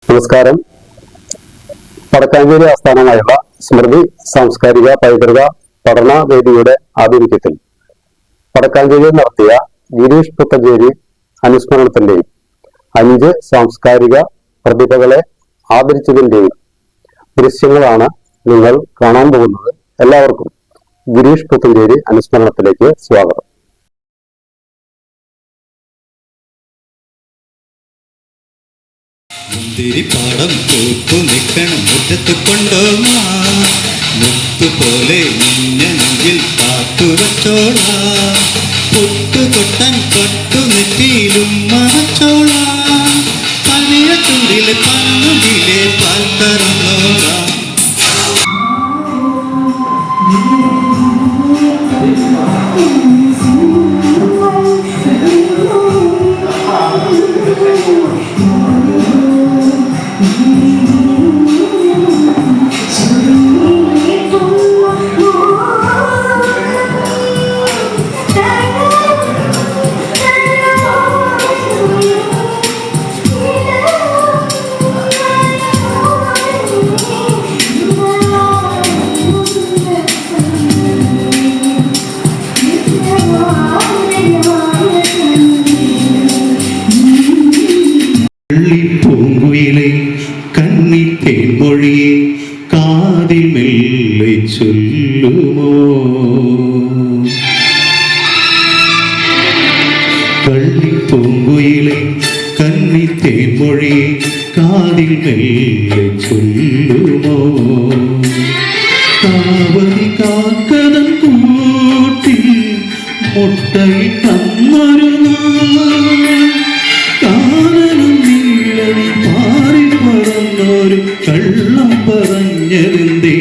നമസ്കാരം. വടക്കാഞ്ചേരി ആസ്ഥാനമായുള്ള സ്മൃതി സാംസ്കാരിക പൈതൃക പഠന വേദിയുടെ ആഭിമുഖ്യത്തിൽ വടക്കാഞ്ചേരിയിൽ നടത്തിയ ഗിരീഷ് പുത്തഞ്ചേരി അനുസ്മരണത്തിന്റെയും 5 സാംസ്കാരിക പ്രതിഭകളെ ആദരിച്ചതിന്റെയും ദൃശ്യങ്ങളാണ് നിങ്ങൾ കാണാൻ പോകുന്നത്. എല്ലാവർക്കും ഗിരീഷ് പുത്തഞ്ചേരി അനുസ്മരണത്തിലേക്ക് സ്വാഗതം. പാടം പൂത്തു നിൽക്കണം മുറ്റത്ത് കൊണ്ടോമാ മുത്തുപോലെ നിന്നെങ്കിൽ കാത്തുവച്ചോള പൊട്ടുകൊട്ടൻ കൊട്ടു നെറ്റിയിലും മറച്ചോള പനിയ ചുണ്ടിലെ കണ്ണുകിലെ പാൽ തറന്നോള. പൂങ്കുയിലെ കണ്ണിത്തേൻ മൊഴിയെ കാതിൽ മെല്ലെ ചൊല്ലുമോ, കള്ളിപ്പൂങ്കുയിലെ കണ്ണിത്തേൻ മൊഴിയെ കാതിൽ മെല്ലെ ചൊല്ലുമോ, കാവലി കാക്കതൻ കൂട്ടിൽ മുട്ടയിട്ടന്നൊരു കാനനും നീളനി പാറി പറന്നൊരു കള്ളം പറഞ്ഞതെന്തേ.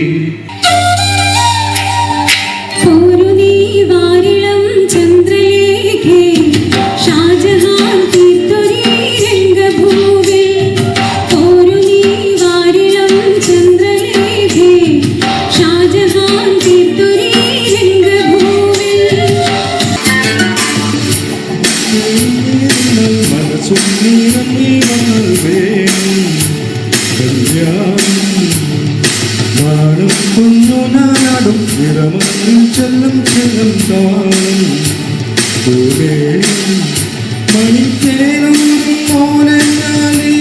ചെല്ലും ചെല്ലും താളം പോലെ മണിത്തേനും മോനാലി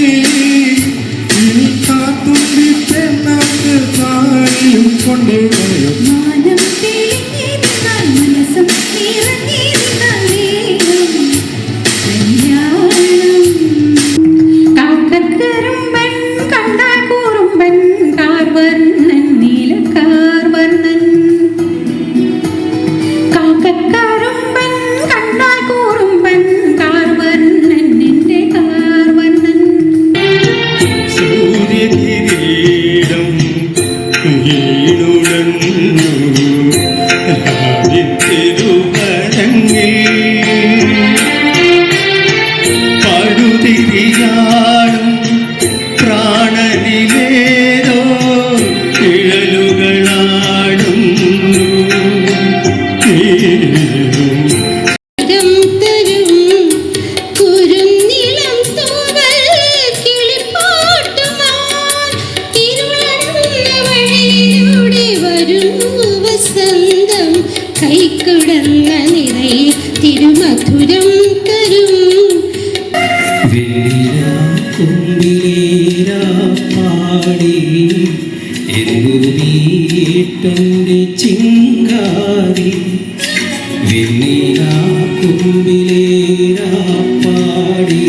ഇനി കാത്തുണ്ടിപ്പെന്നാക്ക് താഴിയും കൊണ്ടേ പറയും കൈക്കുടന്ന നിറയിൽ തിരുമധുരം തരും പാടി എന്നു വീട്ടന്റെ ചിങ്കാരി വെണ്ണിലാ കുമ്പിലേരാ പാടി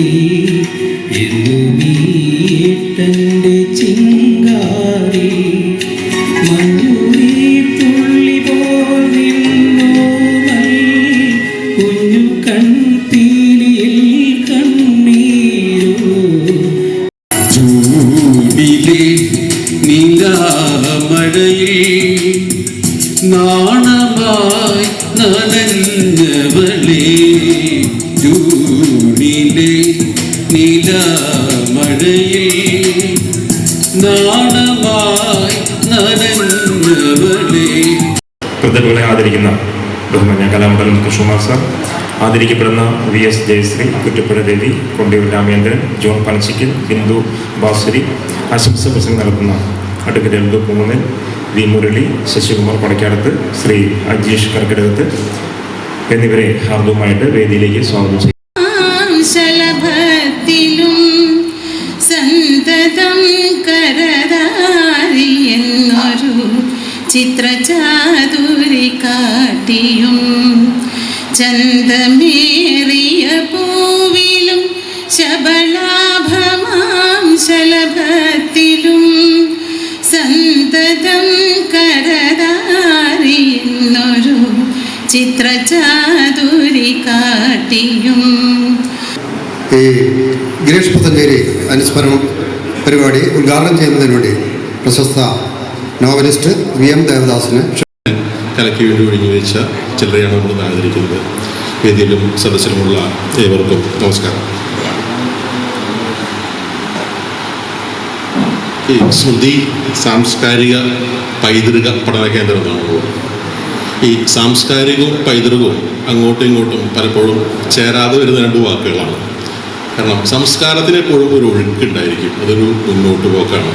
എന്നു വീട്ടന്റെ ചിങ്കാരി മഞ്ഞുരി തുള്ളി പോൽ നിന്നോ കുഞ്ഞു കൺപീലിയിൽ കണ്ണീരോ ചൂടിലെ നീലാമഴയിൽ നാണമായി നനഞ്ഞവളേ ചൂടിലെ നീലാമഴയിൽ നാണമായി നനഞ്ഞവളേ. പ്രതിഭകളെ ആദരിക്കുന്ന ബഹുമാന്യ കലാമണ്ഡലം കൃഷ്ണകുമാർ സാർ, ആദരിക്കപ്പെടുന്ന VS ജയശ്രീ, കുറ്റിപ്പുഴ രവി, കൊണ്ടിയൂർ രാമേന്ദ്രൻ, ജോൺ പനച്ചിക്കൽ, ബിന്ദു ബാസുരി, ആശംസ പ്രസംഗം നടത്തുന്ന അഡ്വക്കേറ്റ് എൽദോ പൂങ്ങൽ, വി മുരളി, ശശികുമാർ പടക്കാടത്ത്, ശ്രീ അജീഷ് കർക്കിടകത്ത് എന്നിവരെ ഹാർദവുമായിട്ട് വേദിയിലേക്ക് സ്വാഗതം ചെയ്യും. ശലഭത്തിലും സന്തതം കരതാരിയെന്നൊരു ചിത്രചാതുരി കാട്ടിയും ചന്തമേറിയ പൂവിലും ശബളാഭമാം ശലഭത്തിലും സന്തതം കരതാരിയെന്നൊരു ചിത്രചാതുരി കാട്ടിയും. ഈ ഗിരീഷ് പുത്തഞ്ചേരി അനുസ്മരണം പരിപാടി ഉദ്ഘാടനം ചെയ്യുന്നതിന് വേണ്ടി പ്രശസ്ത നോവലിസ്റ്റ് VM ദേവദാസിന് കലയ്ക്ക് വേണ്ടി ഒഴിഞ്ഞു വെച്ച ചിലരെയാണ് നമ്മൾ ആദരിക്കുന്നത്. വേദിയിലും സദസ്സിലുമുള്ള ഏവർക്കും നമസ്കാരം. ഈ സ്മൃതി സാംസ്കാരിക പൈതൃക പഠന കേന്ദ്രം എന്നാണല്ലോ. ഈ സാംസ്കാരികവും പൈതൃകവും അങ്ങോട്ടും ഇങ്ങോട്ടും പലപ്പോഴും ചേരാതെ വരുന്ന രണ്ട് വാക്കുകളാണ്. കാരണം സംസ്കാരത്തിന് എപ്പോഴും ഒരു ഒഴുക്കുണ്ടായിരിക്കും, അതൊരു മുന്നോട്ട് പോക്കാണ്.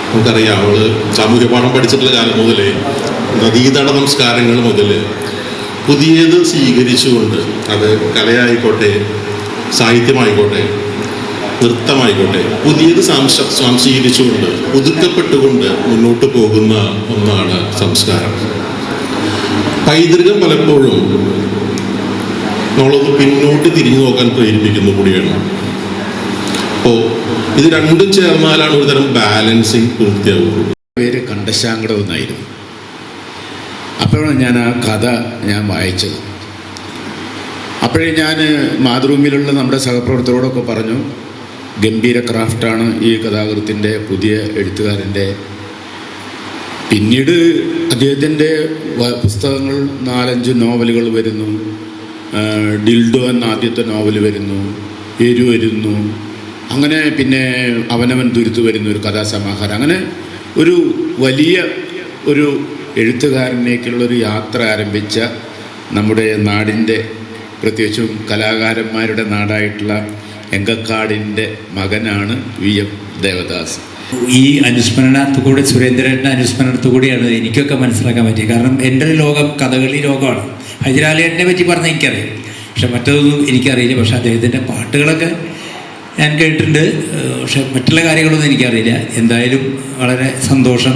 നമുക്കറിയാം, അവൾ സാമൂഹ്യ പാഠം പഠിച്ചിട്ടുള്ള കാലം മുതലേ നദീതട സംസ്കാരങ്ങൾ മുതൽ പുതിയത് സ്വീകരിച്ചുകൊണ്ട്, അത് കലയായിക്കോട്ടെ, സാഹിത്യമായിക്കോട്ടെ, നൃത്തമായിക്കോട്ടെ, പുതിയത് സ്വാംശീകരിച്ചുകൊണ്ട് പുതുക്കപ്പെട്ടുകൊണ്ട് മുന്നോട്ട് പോകുന്ന ഒന്നാണ് സംസ്കാരം. പൈതൃകം പലപ്പോഴും നമ്മളൊന്ന് പിന്നോട്ട് തിരിഞ്ഞു നോക്കാൻ പ്രേരിപ്പിക്കുന്ന കൂടിയാണ്. അപ്പോൾ ഇത് രണ്ടും ചേർന്നാലാണ് ഒരു തരം ബാലൻസിങ് പൂർത്തിയാവുന്നത്. പേര് കണ്ടശാങ്കടം എന്നായിരുന്നു. അപ്പോഴാണ് ഞാൻ ആ കഥ വായിച്ചത്. അപ്പോഴേ ഞാൻ മാതൃഭൂമിയിലുള്ള നമ്മുടെ സഹപ്രവർത്തകരോടൊക്കെ പറഞ്ഞു, ഗംഭീര ക്രാഫ്റ്റാണ് ഈ കഥാകൃത്തിൻ്റെ പുതിയ എഴുത്തുകാരൻ്റെ. പിന്നീട് അദ്ദേഹത്തിൻ്റെ പുസ്തകങ്ങൾ 4-5 നോവലുകൾ വരുന്നു. ഡിൽഡോ എന്ന ആദ്യത്തെ നോവൽ വരുന്നു, എരു വരുന്നു, അങ്ങനെ പിന്നെ അവനവൻ തുരുത്തു വരുന്ന ഒരു കഥാസമാഹാരം. അങ്ങനെ ഒരു വലിയ ഒരു എഴുത്തുകാരനേക്കുള്ളൊരു യാത്ര ആരംഭിച്ച നമ്മുടെ നാടിൻ്റെ, പ്രത്യേകിച്ചും കലാകാരന്മാരുടെ നാടായിട്ടുള്ള എങ്കക്കാടിൻ്റെ മകനാണ് VM ദേവദാസ്. ഈ അനുസ്മരണത്തുകൂടെ, സുരേന്ദ്രൻ്റെ അനുസ്മരണത്തുകൂടിയാണ് എനിക്കൊക്കെ മനസ്സിലാക്കാൻ പറ്റിയത്. കാരണം എൻ്റെ ഒരു ലോകം കഥകളി ലോകമാണ്. ഹൈദരാലിയേട്ടനെ പറ്റി പറഞ്ഞാൽ എനിക്കറിയാം, പക്ഷെ മറ്റൊന്നും എനിക്കറിയില്ല. പക്ഷെ അദ്ദേഹത്തിൻ്റെ പാട്ടുകളൊക്കെ ഞാൻ കേട്ടിട്ടുണ്ട്, പക്ഷെ മറ്റുള്ള കാര്യങ്ങളൊന്നും എനിക്കറിയില്ല. എന്തായാലും വളരെ സന്തോഷം.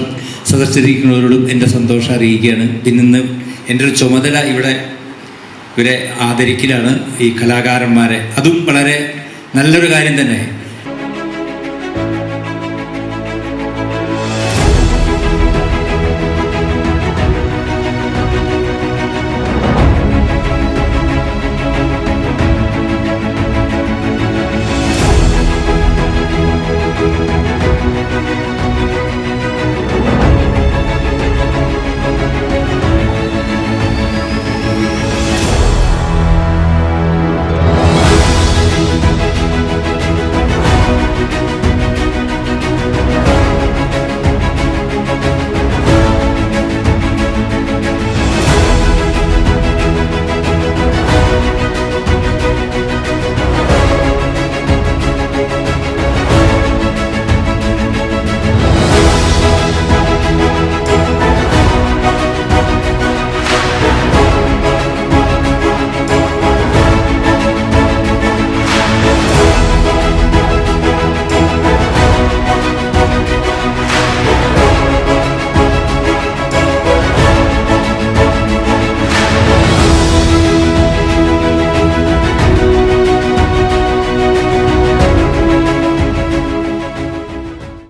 സദസ്സിലിരിക്കുന്നവരോടും എൻ്റെ സന്തോഷം അറിയിക്കുകയാണ്. പിന്നെ ഇന്ന് എൻ്റെ ഒരു ചുമതല ഇവരെ ആദരിക്കലാണ്, ഈ കലാകാരന്മാരെ. അതും വളരെ നല്ലൊരു കാര്യം തന്നെ.